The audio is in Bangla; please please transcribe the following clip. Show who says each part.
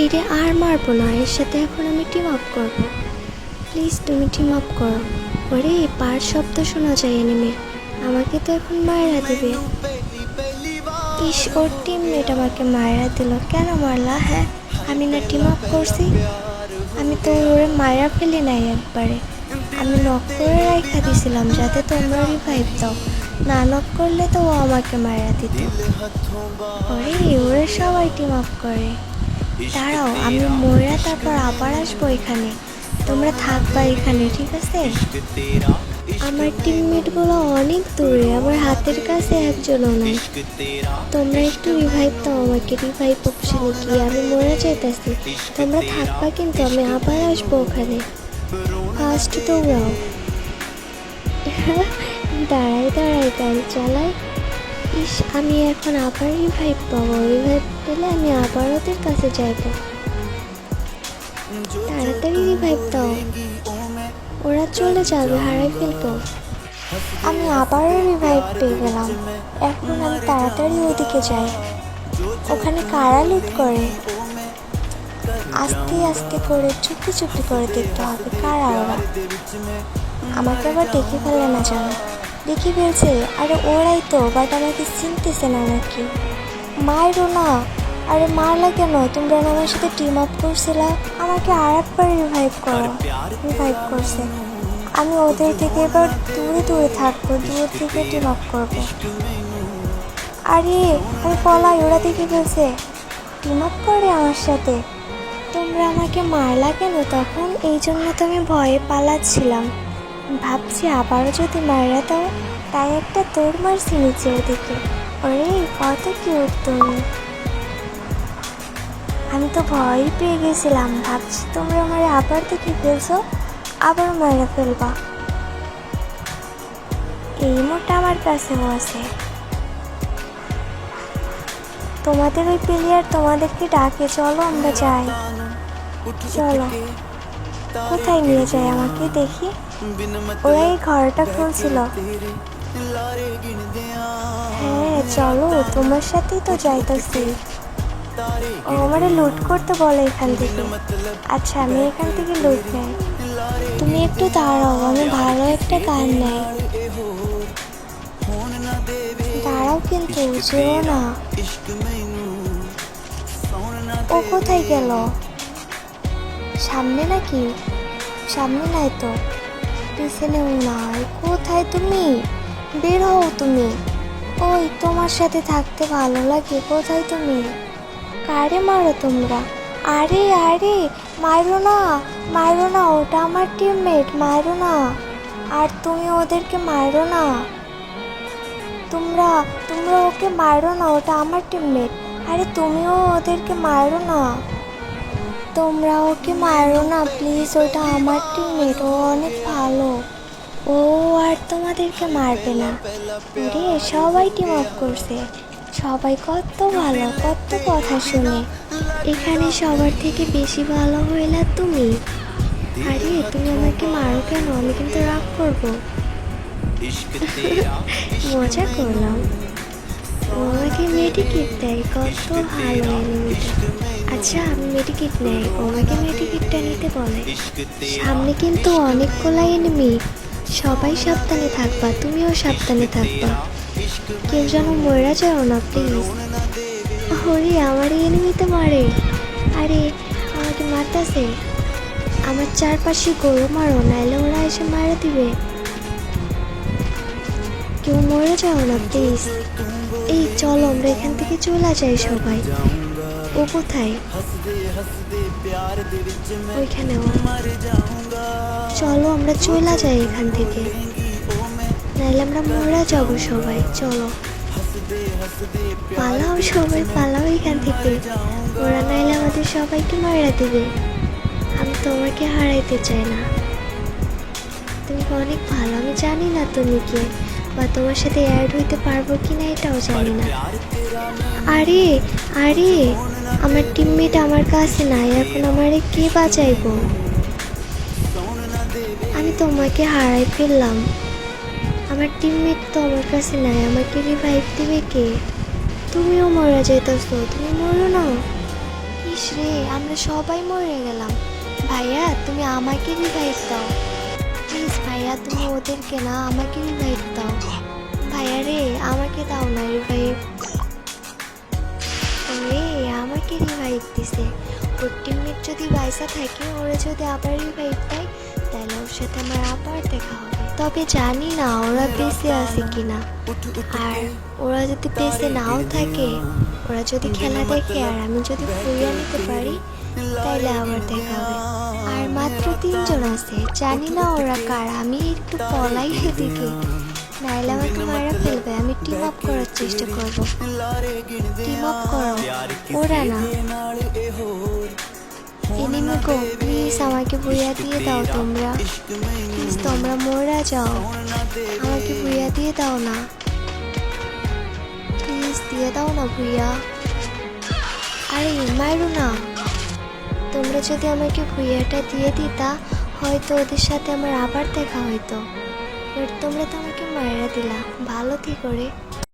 Speaker 1: এরে আর মারবো না, এর সাথে এখন আমি টিম আপ করবো। প্লিজ তুমি টিম আপ করো। ওরে পার শব্দ শোনা যায় এনিমির, আমাকে তো এখন মায়েরা দিবে। ইস, ওর টিমমেট আমাকে মায়েরা দিল। কেন মারলা? হ্যাঁ, আমি না টিম আপ করছি? আমি তো ওরে মায়েরা ফেলি নাই একবারে, আমি নক করে রাখা দিছিলাম যাতে তোমরা রিভাইভ দাও। না নক করলে তো ও আমাকে মায়েরা দিত। ওরে ওরে সবাই টিম আপ করে। দাঁড়াও, আমি ময়রা তারপর আবার আসবো এখানে, তোমরা থাকবা এখানে, ঠিক আছে? আমার টিমমেটগুলো অনেক দূরে, আমার হাতের কাছে একজনও নাই। তোমরা একটু রিভাইভ দাও আমাকে, রিভাইভ অপশনে গিয়ে আমি মরে যাইতেছি। তোমরা থাকবা কিন্তু, আমি আবার আসবো ওখানে। ফার্স্ট দৌড়াও। দাঁড়াই দাঁড়াই গাড়ি চালাই। ইস, আমি এখন আবার রিভাইভ পাবো, রিভাইভ পেলে আমি আবার ওদের কাছে যাইব। তাড়াতাড়ি রিভাইভ দাও, ওরা চলে যাবে, হারাই ফেলবো। আমি আবারও রিভাইভ পেয়ে গেলাম। এখন আমি তাড়াতাড়ি ওদিকে যাই। ওখানে কারা লুট করে? আস্তে আস্তে করে চুপি চুপি করে দেখতে হবে কারা ওরা। আমাকে আবার দেখে ফেলে না জানো? দেখে ফেলছে, আরে ওরাই তো, বাট আমাকে চিনতেছে না নাকি? মারো না। আরে মারলা কেন? তোমরা না আমার সাথে টিম আপ করছিলা, আমাকে আর একবার রিভাইভ করো। রিভাইভ করছে, আমি ওদের থেকে এবার দূরে দূরে থাকবো, দূর থেকে টিম আপ করবো। আরে আমি পলাই, ওরা দেখে ফেলছে, টিম আপ করে আমার সাথে। তোমরা আমাকে মারলা কেন তখন? এই জন্য তো আমি ভয়ে পালাচ্ছিলাম, ভাবছি আবারও যদি মারা দাও, তাই একটা দৌড় মারছি নিচের দিকে। ওরে কত কিউট তুমি। আমি তো ভয়ই পেয়ে গেছিলাম, ভাবছি তোমরা আমার আবার দেখে ফেলছো, আবার মারা ফেলবা। এই মোটা আমার কাছেও আছে। তোমাদের ওই প্লেয়ার তোমাদেরকে ডাকে, চলো আমরা যাই। চলো, কোথায় নিয়ে যায় আমাকে দেখি? ওরা এই ঘরটা খুলছিল। হ্যাঁ চলো, তোমার সাথেই তো যাইতেছি। ও আমারে লুট করতে বলে এখান থেকে। আচ্ছা আমি এখান থেকে লুট নেই। তুমি একটু দাঁড়াও, আমি ভালো একটা গান নেই। দাঁড়াও কিন্তু, যেও না। ও কোথায় গেল? সামনে নাকি? সামনে নাই তো, পিছনেও নাই। কোথায় তুমি? বের হও তুমি। ওই তোমার সাথে থাকতে ভালো লাগে, কোথায় তুমি? কারে মারো তোমরা? আরে আরে মারো না, মারো না, ওটা আমার টিমমেট, মারো না। আর তুমি ওদেরকে মারো না, তোমরা তোমরা ওকে মারো না, ওটা আমার টিমমেট। আরে তুমিও ওদেরকে মারো না, তোমরা ওকে মারো না প্লিজ, ওটা আমার টিমমেট, ও অনেক ভালো, ও আর তোমাদেরকে মারবে না। রে সবাই টিম আপ করছে, সবাই কত ভালো, কত কথা শুনে। এখানে সবার থেকে বেশি ভালো হইলা তুমি। আরে তুমি আমাকে মারো কেন? আমি কিন্তু রাগ করবো। মজা করলাম। ও আমাকে মেডিকিট দেয়, কত ভালো এনিমিটা। আচ্ছা আমি মেডিকিট নেই, ও আমাকে মেডিকিটটা নিতে বলে। সামনে কিন্তু অনেকগুলো এনিমি, সবাই সাবধানে থাকবা, তুমিও সাবধানে থাকবা, কেউ যেন মরে যাও না প্লিজ। ওরে আমার এনিমিতে মারে। আরে আমাকে মারতেছে। আমার চারপাশে গরু মারো, নাইলে ওরা এসে মারা দিবে। কেউ মরে যাও না প্লিজ। এই চলো আমরা এখান থেকে চলে যাই সবাই। ও কোথায়? ওইখানে। চলো আমরা চলে যাই এখান থেকে, নাইলে আমরা মরে যাবো সবাই। চলো পালাও, সবাই পালাও এখান থেকে, ওরা নাইলে আমাদের সবাইকে মারা দেবে। আমি তোমাকে হারাইতে চাই না, তুমি অনেক ভালো। আমি জানি না তুমি কে, বা তোমার সাথে অ্যাড হইতে পারবো কিনা এটাও জানি না। আরে আরে আমার টিমমেট আমার কাছে নাই, এখন আমারে কে বাঁচাইবো? আমি তোমাকে হারাই ফেললাম, আমার টিমমেট তো আমার কাছে নাই, আমাকে রিভাইভ দিবে কে? তুমিও মারা যাইতেছো, তুমি মরো না। ইস রে, আমরা সবাই মরে গেলাম। ভাইয়া তুমি আমাকে রিভাইভ দাও প্লিজ। ভাইয়া তুমি ওদেরকে না, আমাকে রিভাইভ দাও। ভাইয়া রে, আমাকে দাও না রিভাইভ। ওরে আমাকে রিভাইভ দিছে। ওর টিমমেট যদি বাইসা থাকে, ওরা যদি আবার রিভাইভ দেয়, তাহলে ওর সাথে আমার আবার দেখা হবে। তবে জানি না ওরা বেঁচে আছে কিনা। আর ওরা যদি বেঁচে নাও থাকে, ওরা যদি খেলা দেখে আর আমি যদি ফুরিয়ে নিতে পারি, তাইলে আবার দেখা হবে। আর মাত্র 3 জন আছে, জানি না ওরা কার। আমি একটু পলাই এদিকে, নাইলে আমাকে মারা ফেলবে। আমি টিম আপ করার চেষ্টা করব। টিম আপ করো, ওরা না। এনিমি গো, প্লিজ আমাকে ভুইয়া দিয়ে দাও তোমরা। প্লিজ তোমরা মরা যাও, আমাকে ভুইয়া দিয়ে দাও না। প্লিজ দিয়ে দাও না ভুইয়া। আরে মারো না। তোমরা যদি আমাকে ভুইয়াটা দিয়ে দিতা, হয়তো ওদের সাথে আমার আবার দেখা হইতো। বাট তোমরা তো আমাকে মারা দিলা। ভালো কি করে?